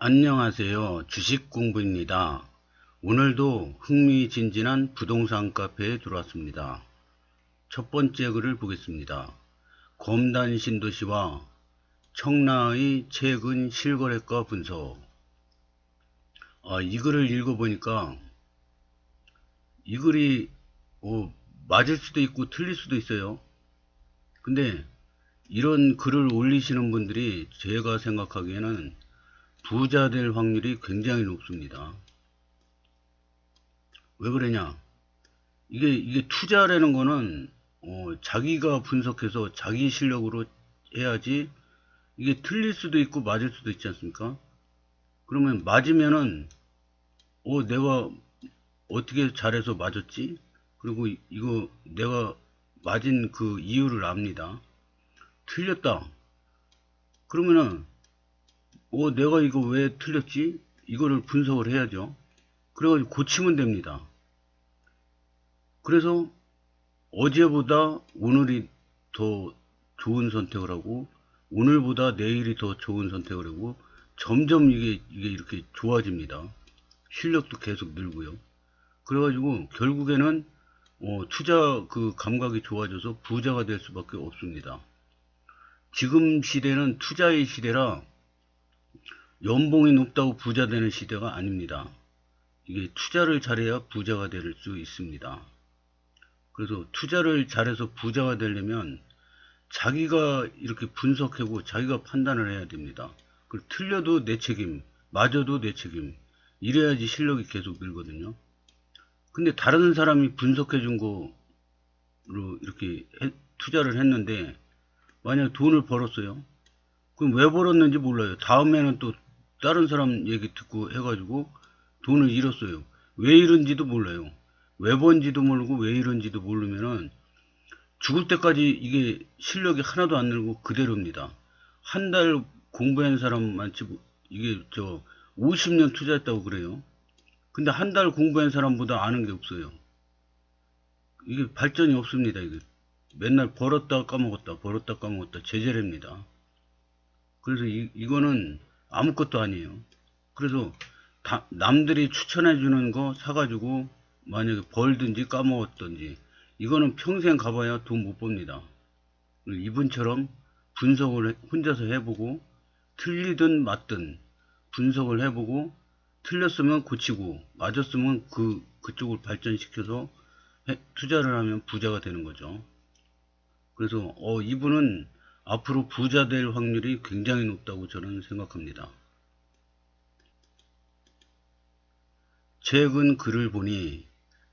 안녕하세요. 주식공부입니다. 오늘도 흥미진진한 부동산 카페에 들어왔습니다. 첫 번째 글을 보겠습니다. 검단 신도시와 청라의 최근 실거래가 분석. 이 글을 읽어보니까 이 글이 맞을 수도 있고 틀릴 수도 있어요. 근데 이런 글을 올리시는 분들이 제가 생각하기에는 부자 될 확률이 굉장히 높습니다. 왜 그러냐? 이게 투자라는 거는 자기가 분석해서 자기 실력으로 해야지. 이게 틀릴 수도 있고 맞을 수도 있지 않습니까? 그러면 맞으면은 내가 어떻게 잘해서 맞았지? 그리고 이거 내가 맞은 그 이유를 압니다. 틀렸다. 그러면은 내가 이거 왜 틀렸지? 이거를 분석을 해야죠. 그래가지고 고치면 됩니다. 그래서 어제보다 오늘이 더 좋은 선택을 하고 오늘보다 내일이 더 좋은 선택을 하고 점점 이게 이렇게 좋아집니다. 실력도 계속 늘고요. 그래가지고 결국에는 투자 그 감각이 좋아져서 부자가 될 수밖에 없습니다. 지금 시대는 투자의 시대라 연봉이 높다고 부자 되는 시대가 아닙니다. 이게 투자를 잘해야 부자가 될 수 있습니다. 그래서 투자를 잘해서 부자가 되려면 자기가 이렇게 분석하고 자기가 판단을 해야 됩니다. 그리고 틀려도 내 책임, 맞아도 내 책임. 이래야지 실력이 계속 늘거든요. 근데 다른 사람이 분석해 준 거로 이렇게 투자를 했는데 만약 돈을 벌었어요. 그럼 왜 벌었는지 몰라요. 다음에는 또 다른 사람 얘기 듣고 해가지고 돈을 잃었어요. 왜 잃은지도 몰라요. 왜 번지도 모르고 왜 이런지도 모르면은 죽을 때까지 이게 실력이 하나도 안 늘고 그대로입니다. 한 달 공부한 사람만치 이게 50년 투자했다고 그래요. 근데 한 달 공부한 사람보다 아는 게 없어요. 이게 발전이 없습니다. 이게 맨날 벌었다 까먹었다 벌었다 까먹었다 제재랍니다. 그래서 이거는 아무것도 아니에요. 그래서 남들이 추천해 주는 거 사가지고 만약에 벌든지 까먹었든지 이거는 평생 가봐야 돈 못 법니다. 이분처럼 분석을 혼자서 해보고 틀리든 맞든 분석을 해보고 틀렸으면 고치고 맞았으면 그쪽을 발전시켜서 투자를 하면 부자가 되는 거죠. 그래서 이분은 앞으로 부자 될 확률이 굉장히 높다고 저는 생각합니다. 최근 글을 보니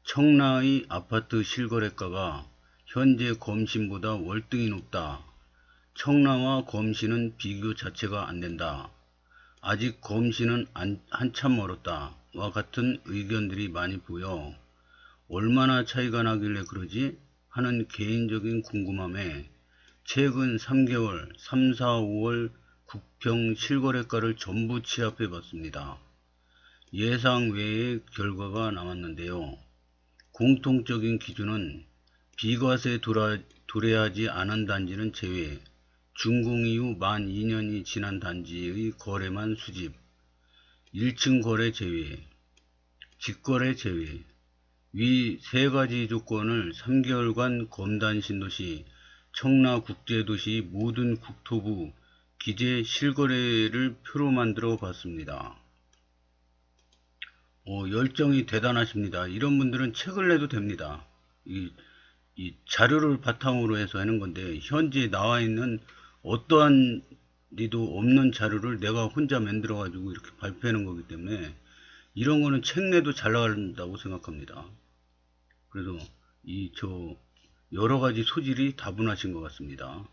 청라의 아파트 실거래가가 현재 검신보다 월등히 높다. 청라와 검신은 비교 자체가 안된다. 아직 검신은 한참 멀었다. 와 같은 의견들이 많이 보여 얼마나 차이가 나길래 그러지? 하는 개인적인 궁금함에 최근 3개월, 3, 4, 5월 국평 실거래가를 전부 취합해 봤습니다. 예상 외의 결과가 나왔는데요. 공통적인 기준은 비과세 도래하지 않은 단지는 제외, 준공 이후 만 2년이 지난 단지의 거래만 수집, 1층 거래 제외, 직거래 제외, 위 세 가지 조건을 3개월간 검단 신도시, 청라국제도시 모든 국토부 기재 실거래를 표로 만들어 봤습니다. 열정이 대단하십니다. 이런 분들은 책을 내도 됩니다. 이 자료를 바탕으로 해서 하는 건데 현재 나와 있는 어떠한 리도 없는 자료를 내가 혼자 만들어 가지고 이렇게 발표하는 거기 때문에 이런 거는 책 내도 잘 나간다고 생각합니다. 그래서 여러 가지 소질이 다분하신 것 같습니다.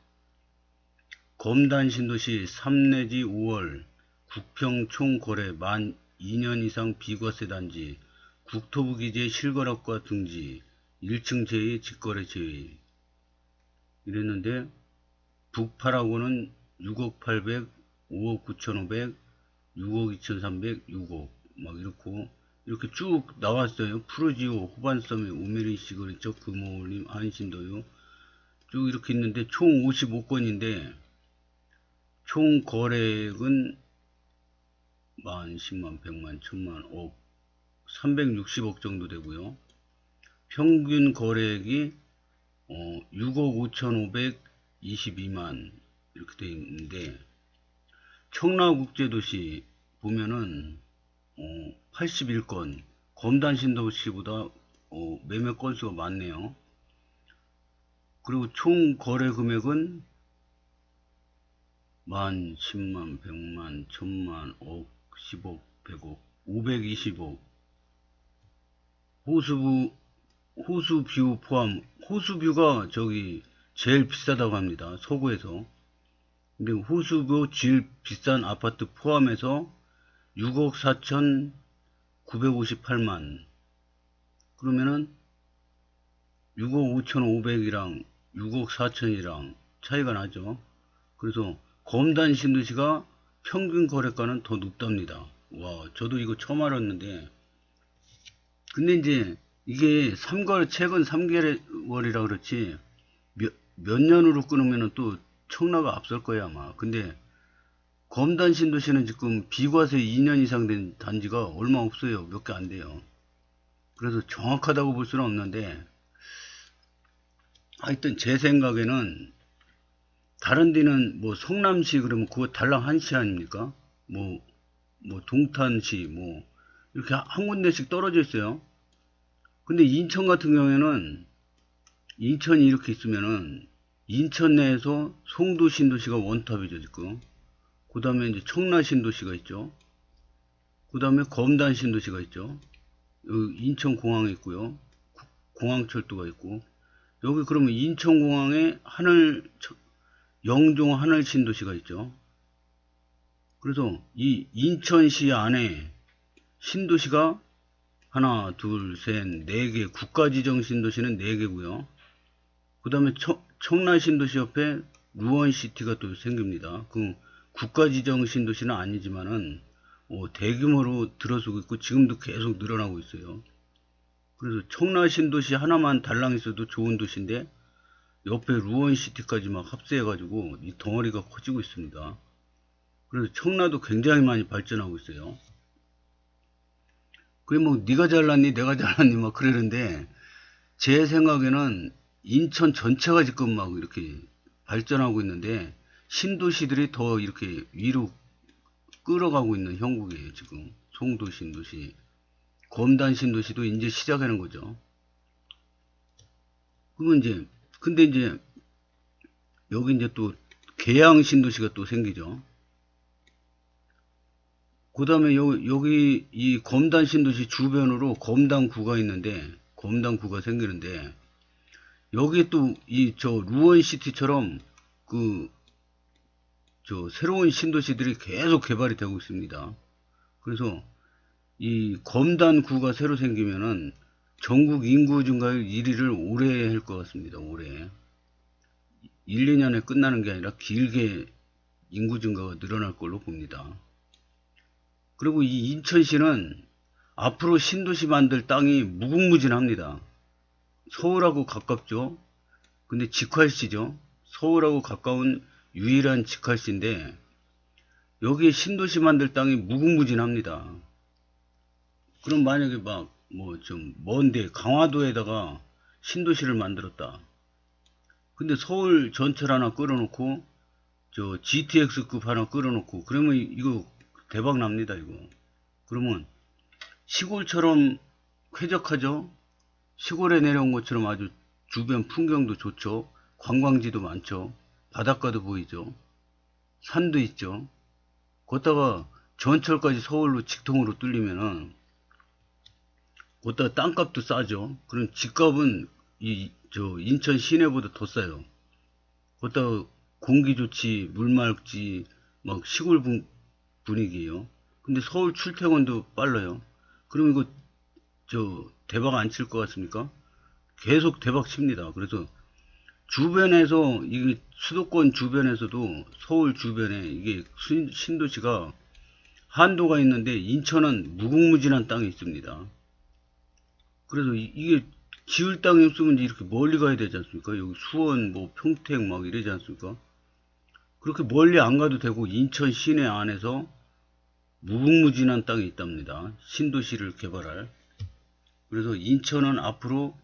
검단 신도시 3 내지 5월 국평 총 거래 만 2년 이상 비과세 단지 국토부 기재 실거래가 등지 1층 제외 직거래 제외 이랬는데 북파라고는 6억 800, 5억 9,500, 6억 2,300, 6억 막 이렇게 쭉 나왔어요. 푸르지오, 호반섬의 오메리 시그니처, 금호올림, 한신도요. 쭉 이렇게 있는데 총 55건인데 총 거래액은 만, 10만, 100만, 1000만, 억, 360억 정도 되고요. 평균 거래액이 6억 5,522만 이렇게 되어 있는데, 청라국제도시 보면은 81건, 검단 신도시보다 매매 건수가 많네요. 그리고 총 거래 금액은 만, 10만, 100만, 1000만, 억, 10억, 100억, 520억. 호수뷰 포함, 호수뷰가 저기 제일 비싸다고 합니다. 서구에서. 근데 호수뷰 제일 비싼 아파트 포함해서 6억 4,958만. 그러면은 6억 5,500이랑 6억 4천이랑 차이가 나죠. 그래서 검단 신도시가 평균 거래가는 더 높답니다. 와, 저도 이거 처음 알았는데, 근데 이제 이게 최근 3개월이라 그렇지, 몇 년으로 끊으면 또 청라가 앞설 거야, 아마. 근데 검단 신도시는 지금 비과세 2년 이상 된 단지가 얼마 없어요. 몇 개 안 돼요. 그래서 정확하다고 볼 수는 없는데, 하여튼 제 생각에는 다른 데는 뭐 성남시 그러면 그거 달랑 한시 아닙니까? 뭐 동탄시 뭐 이렇게 한 군데씩 떨어져 있어요. 근데 인천 같은 경우에는 인천이 이렇게 있으면은 인천 내에서 송도 신도시가 원탑이죠 지금. 그 다음에 이제 청라 신도시가 있죠. 그 다음에 검단 신도시가 있죠. 여기 인천공항에 있고요. 공항철도가 있고, 여기 그러면 인천공항에 영종 하늘 신도시가 있죠. 그래서 이 인천시 안에 신도시가 하나, 둘, 셋, 네 개, 국가지정 신도시는 네 개고요. 그 다음에 청라 신도시 옆에 루원시티가 또 생깁니다. 그 국가지정 신도시는 아니지만은 대규모로 들어서고 있고 지금도 계속 늘어나고 있어요. 그래서 청라 신도시 하나만 달랑 있어도 좋은 도시인데 옆에 루원시티까지 막 합세해가지고 이 덩어리가 커지고 있습니다. 그래서 청라도 굉장히 많이 발전하고 있어요. 그게 뭐 네가 잘났니 내가 잘났니 막 그러는데, 제 생각에는 인천 전체가 지금 막 이렇게 발전하고 있는데 신도시들이 더 이렇게 위로 끌어가고 있는 형국이에요 지금. 송도 신도시, 검단 신도시도 이제 시작하는 거죠. 그러면 이제 근데 이제 여기 이제 또 계양 신도시가 또 생기죠. 그 다음에 여기 이 검단 신도시 주변으로 검단구가 있는데, 검단구가 생기는데, 여기에 또 이 저 루원시티처럼 그 저 새로운 신도시들이 계속 개발이 되고 있습니다. 그래서 이 검단구가 새로 생기면은 전국 인구 증가율 1위를 올해 할 것 같습니다. 올해 1, 2년에 끝나는 게 아니라 길게 인구 증가가 늘어날 걸로 봅니다. 그리고 이 인천시는 앞으로 신도시 만들 땅이 무궁무진합니다. 서울하고 가깝죠. 근데 직할시죠. 서울하고 가까운 유일한 직할시인데 여기에 신도시 만들 땅이 무궁무진합니다. 그럼 만약에 막 뭐 좀 먼데 강화도에다가 신도시를 만들었다. 근데 서울 전철 하나 끌어놓고 저 GTX급 하나 끌어놓고 그러면 이거 대박 납니다 이거. 그러면 시골처럼 쾌적하죠. 시골에 내려온 것처럼 아주 주변 풍경도 좋죠. 관광지도 많죠. 바닷가도 보이죠. 산도 있죠. 거기다가 전철까지 서울로 직통으로 뚫리면은 거기다가 땅값도 싸죠. 그럼 집값은 저 인천 시내보다 더 싸요. 거기다가 공기 좋지, 물 맑지, 막 시골 분위기예요. 근데 서울 출퇴근도 빨라요. 그럼 이거 저 대박 안 칠 것 같습니까? 계속 대박 칩니다. 그래서 주변에서 이게 수도권 주변에서도 서울 주변에 이게 신도시가 한도가 있는데 인천은 무궁무진한 땅이 있습니다. 그래서 이게 지을 땅이 없으면 이렇게 멀리 가야 되지 않습니까? 여기 수원, 뭐 평택 막 이러지 않습니까? 그렇게 멀리 안 가도 되고 인천 시내 안에서 무궁무진한 땅이 있답니다. 신도시를 개발할. 그래서 인천은 앞으로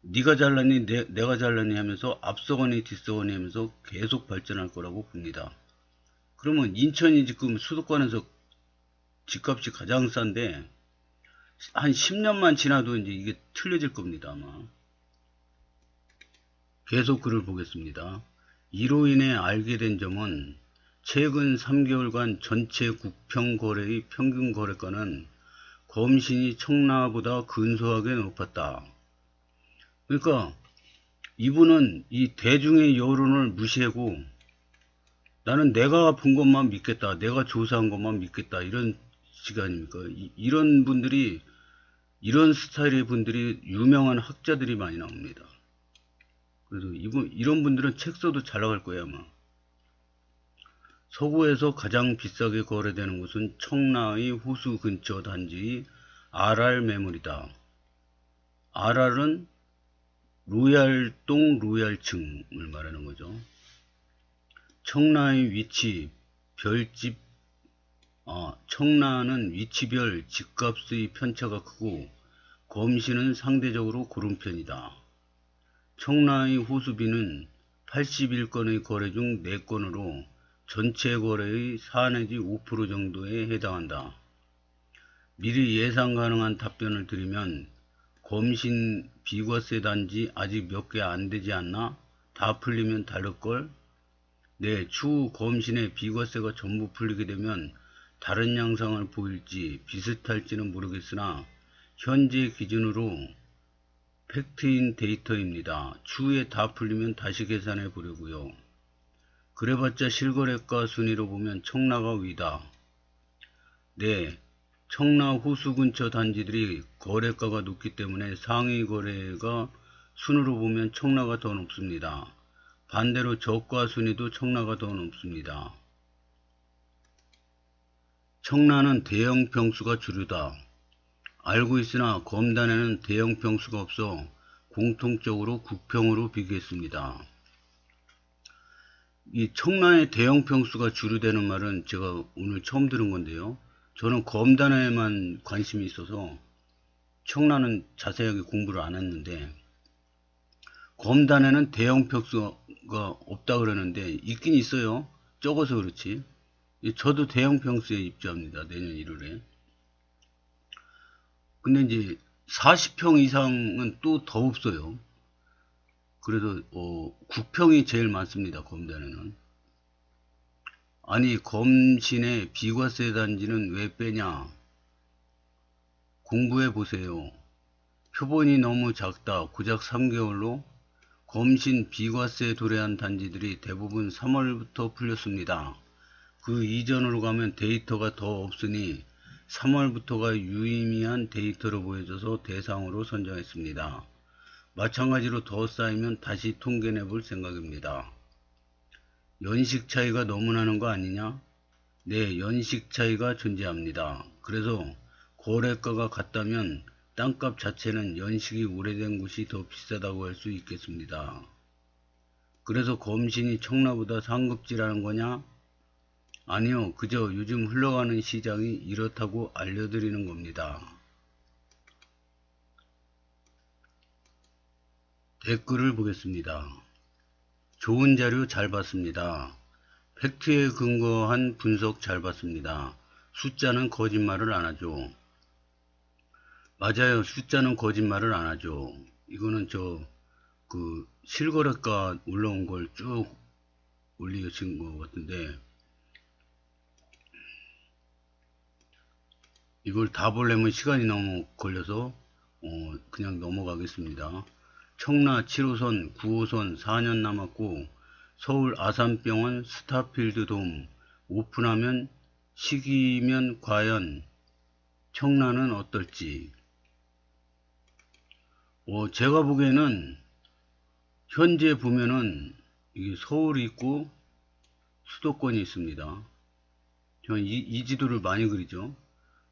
네가 잘났니 내가 잘났니 하면서 앞서거니 뒤서거니 하면서 계속 발전할 거라고 봅니다. 그러면 인천이 지금 수도권에서 집값이 가장 싼데 한 10년만 지나도 이제 이게 틀려질 겁니다. 아마. 계속 글을 보겠습니다. 이로 인해 알게 된 점은 최근 3개월간 전체 국평 거래의 평균 거래가는 검신이 청라보다 근소하게 높았다. 그러니까 이분은 이 대중의 여론을 무시하고 나는 내가 본 것만 믿겠다, 내가 조사한 것만 믿겠다, 이런 시간입니까? 이런 분들이, 이런 스타일의 분들이 유명한 학자들이 많이 나옵니다. 그래서 이런 분들은 책 써도 잘 나갈 거예요, 아마. 서구에서 가장 비싸게 거래되는 곳은 청라의 호수 근처 단지 RR 매물이다. RR은 로얄동 로얄층을 말하는 거죠. 청라의 위치, 청라는 위치별 집값의 편차가 크고 검시는 상대적으로 고른 편이다. 청라의 호수비는 81건의 거래 중 4건으로 전체 거래의 4 내지 5% 정도에 해당한다. 미리 예상 가능한 답변을 드리면 검신 비과세 단지 아직 몇 개 안 되지 않나? 다 풀리면 다를걸? 네, 추후 검신의 비과세가 전부 풀리게 되면 다른 양상을 보일지 비슷할지는 모르겠으나 현재 기준으로 팩트인 데이터입니다. 추후에 다 풀리면 다시 계산해 보려고요. 그래봤자 실거래가 순위로 보면 청라가 위다. 네, 청라 호수 근처 단지들이 거래가가 높기 때문에 상위 거래가 순으로 보면 청라가 더 높습니다. 반대로 저가 순위도 청라가 더 높습니다. 청라는 대형 평수가 주류다. 알고 있으나 검단에는 대형 평수가 없어 공통적으로 국평으로 비교했습니다. 이 청라의 대형 평수가 주류되는 말은 제가 오늘 처음 들은 건데요. 저는 검단에만 관심이 있어서 청라는 자세하게 공부를 안 했는데 검단에는 대형 평수가 없다 그러는데 있긴 있어요. 적어서 그렇지. 저도 대형 평수에 입주합니다. 내년 1월에. 근데 이제 40평 이상은 또 더 없어요. 그래서 9평이 제일 많습니다. 검단에는. 아니 검신의 비과세 단지는 왜 빼냐? 공부해 보세요. 표본이 너무 작다. 고작 3개월로 검신 비과세 도래한 단지들이 대부분 3월부터 풀렸습니다. 그 이전으로 가면 데이터가 더 없으니 3월부터가 유의미한 데이터로 보여져서 대상으로 선정했습니다. 마찬가지로 더 쌓이면 다시 통계내 볼 생각입니다. 연식 차이가 너무 나는 거 아니냐? 네, 연식 차이가 존재합니다. 그래서 거래가가 같다면 땅값 자체는 연식이 오래된 곳이 더 비싸다고 할 수 있겠습니다. 그래서 검신이 청라보다 상급지라는 거냐? 아니요, 그저 요즘 흘러가는 시장이 이렇다고 알려드리는 겁니다. 댓글을 보겠습니다. 좋은 자료 잘 봤습니다. 팩트에 근거한 분석 잘 봤습니다. 숫자는 거짓말을 안 하죠. 맞아요. 숫자는 거짓말을 안 하죠. 이거는 실거래가 올라온 걸 쭉 올리신 것 같은데, 이걸 다 보려면 시간이 너무 걸려서, 그냥 넘어가겠습니다. 청라 7호선, 9호선 4년 남았고, 서울 아산병원 스타필드 돔 오픈하면 시기면 과연 청라는 어떨지. 제가 보기에는 현재 보면은 이게 서울이 있고 수도권이 있습니다. 저는 이 지도를 많이 그리죠.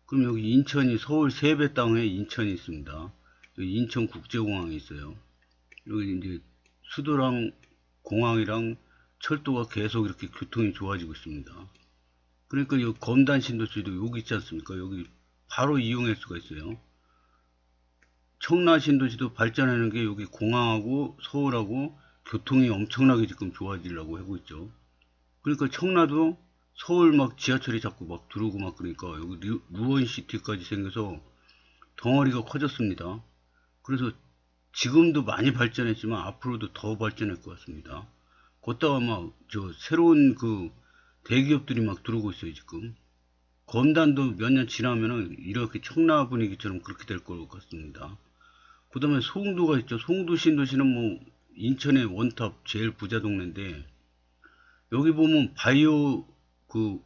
그럼 여기 인천이 서울 3배 땅에 인천이 있습니다. 여기 인천국제공항이 있어요. 여기 이제 수도랑 공항이랑 철도가 계속 이렇게 교통이 좋아지고 있습니다. 그러니까 이 검단 신도시도 여기 있지 않습니까? 여기 바로 이용할 수가 있어요. 청라 신도시도 발전하는 게 여기 공항하고 서울하고 교통이 엄청나게 지금 좋아지려고 하고 있죠. 그러니까 청라도 서울 막 지하철이 자꾸 막 들어오고 막 그러니까 여기 루원시티까지 생겨서 덩어리가 커졌습니다. 그래서 지금도 많이 발전했지만 앞으로도 더 발전할 것 같습니다. 걷다가 막 저 새로운 그 대기업들이 막 들어오고 있어요 지금. 검단도 몇 년 지나면은 이렇게 청라 분위기처럼 그렇게 될 것 같습니다. 그 다음에 송도가 있죠. 송도 신도시는 뭐 인천의 원탑 제일 부자 동네인데 여기 보면 바이오 그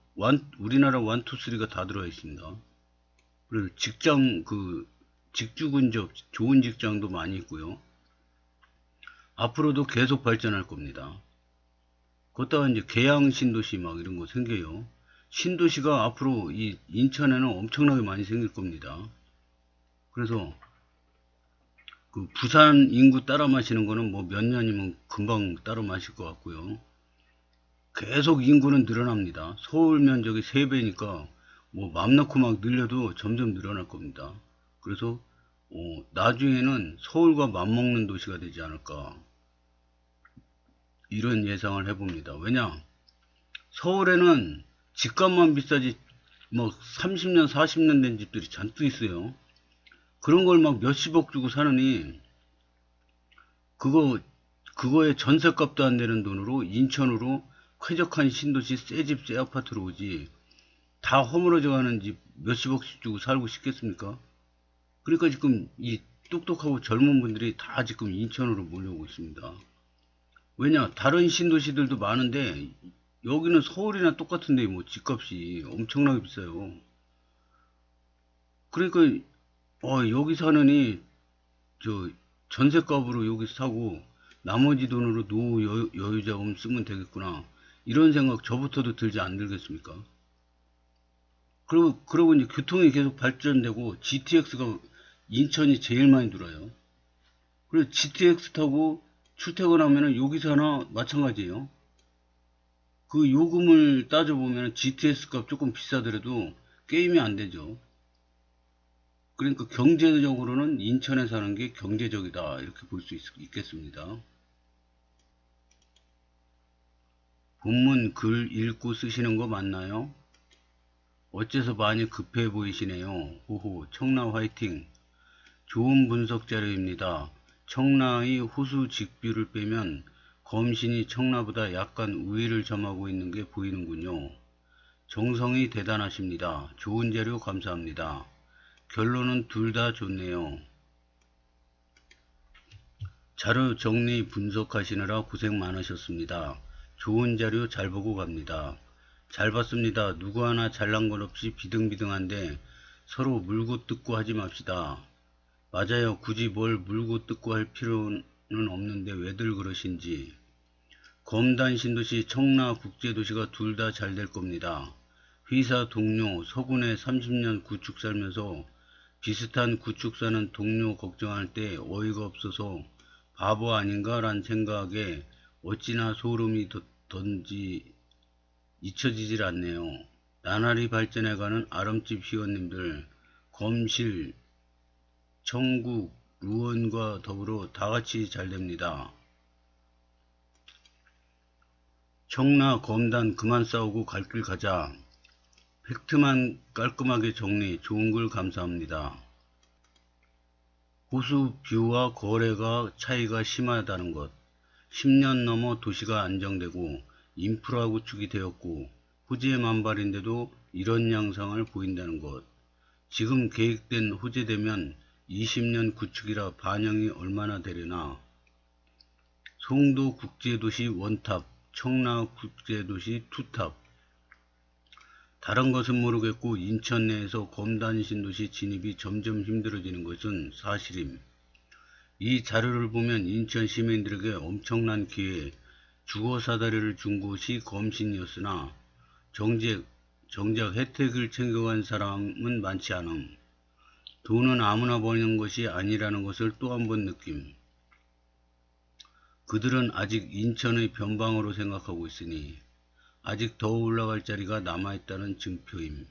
우리나라 1, 2, 3가 다 들어가 있습니다. 그리고 직장 그 직주 근접 좋은 직장도 많이 있고요. 앞으로도 계속 발전할 겁니다. 걷다가 이제 계양 신도시 막 이런 거 생겨요. 신도시가 앞으로 이 인천에는 엄청나게 많이 생길 겁니다. 그래서 그 부산 인구 따라 마시는 거는 뭐 몇 년이면 금방 따라 마실 것 같고요. 계속 인구는 늘어납니다. 서울 면적이 3배니까 뭐 맘 놓고 막 늘려도 점점 늘어날 겁니다. 그래서 나중에는 서울과 맞먹는 도시가 되지 않을까 이런 예상을 해봅니다. 왜냐 서울에는 집값만 비싸지 뭐 30년 40년 된 집들이 잔뜩 있어요. 그런 걸 막 몇십억 주고 사느니 그거에 전셋값도 안 되는 돈으로 인천으로 쾌적한 신도시 새 집 새 아파트로 오지 다 허물어져 가는 집 몇십억씩 주고 살고 싶겠습니까? 그러니까 지금 이 똑똑하고 젊은 분들이 다 지금 인천으로 몰려오고 있습니다. 왜냐 다른 신도시들도 많은데 여기는 서울이나 똑같은데 뭐 집값이 엄청나게 비싸요. 그러니까 여기 사느니 저 전셋값으로 여기 사고 나머지 돈으로 노후 여유자금 쓰면 되겠구나 이런 생각 저부터도 들지 안 들겠습니까? 그러고 이제 교통이 계속 발전되고 GTX가 인천이 제일 많이 돌아요. 그리고 GTX 타고 출퇴근하면은 여기서나 마찬가지예요. 그 요금을 따져보면 GTX 값 조금 비싸더라도 게임이 안 되죠. 그러니까 경제적으로는 인천에 사는 게 경제적이다 이렇게 볼 수 있겠습니다. 본문 글 읽고 쓰시는 거 맞나요? 어째서 많이 급해 보이시네요. 호호 청라 화이팅. 좋은 분석 자료입니다. 청라의 호수 직뷰를 빼면 검신이 청라보다 약간 우위를 점하고 있는 게 보이는군요. 정성이 대단하십니다. 좋은 자료 감사합니다. 결론은 둘 다 좋네요. 자료 정리 분석하시느라 고생 많으셨습니다. 좋은 자료 잘 보고 갑니다. 잘 봤습니다. 누구 하나 잘난 것 없이 비등비등한데 서로 물고 뜯고 하지 맙시다. 맞아요. 굳이 뭘 물고 뜯고 할 필요는 없는데 왜들 그러신지. 검단 신도시 청라 국제도시가 둘 다 잘 될 겁니다. 회사 동료 서군에 30년 구축 살면서 비슷한 구축 사는 동료 걱정할 때 어이가 없어서 바보 아닌가 란 생각에 어찌나 소름이 돋던지 잊혀지질 않네요. 나날이 발전해가는 아름집 회원님들 검실 청국 루원과 더불어 다같이 잘됩니다. 청라 검단 그만 싸우고 갈 길 가자. 팩트만 깔끔하게 정리 좋은 글 감사합니다. 호수 뷰와 거래가 차이가 심하다는 것. 10년 넘어 도시가 안정되고 인프라 구축이 되었고 호재 만발인데도 이런 양상을 보인다는 것. 지금 계획된 호재되면 20년 구축이라 반영이 얼마나 되려나. 송도 국제도시 원탑, 청라 국제도시 투탑. 다른 것은 모르겠고 인천 내에서 검단 신도시 진입이 점점 힘들어지는 것은 사실임. 이 자료를 보면 인천 시민들에게 엄청난 기회, 주거사다리를 준 곳이 검신이었으나 정작 혜택을 챙겨간 사람은 많지 않음. 돈은 아무나 버는 것이 아니라는 것을 또 한 번 느낌. 그들은 아직 인천의 변방으로 생각하고 있으니 아직 더 올라갈 자리가 남아있다는 증표임.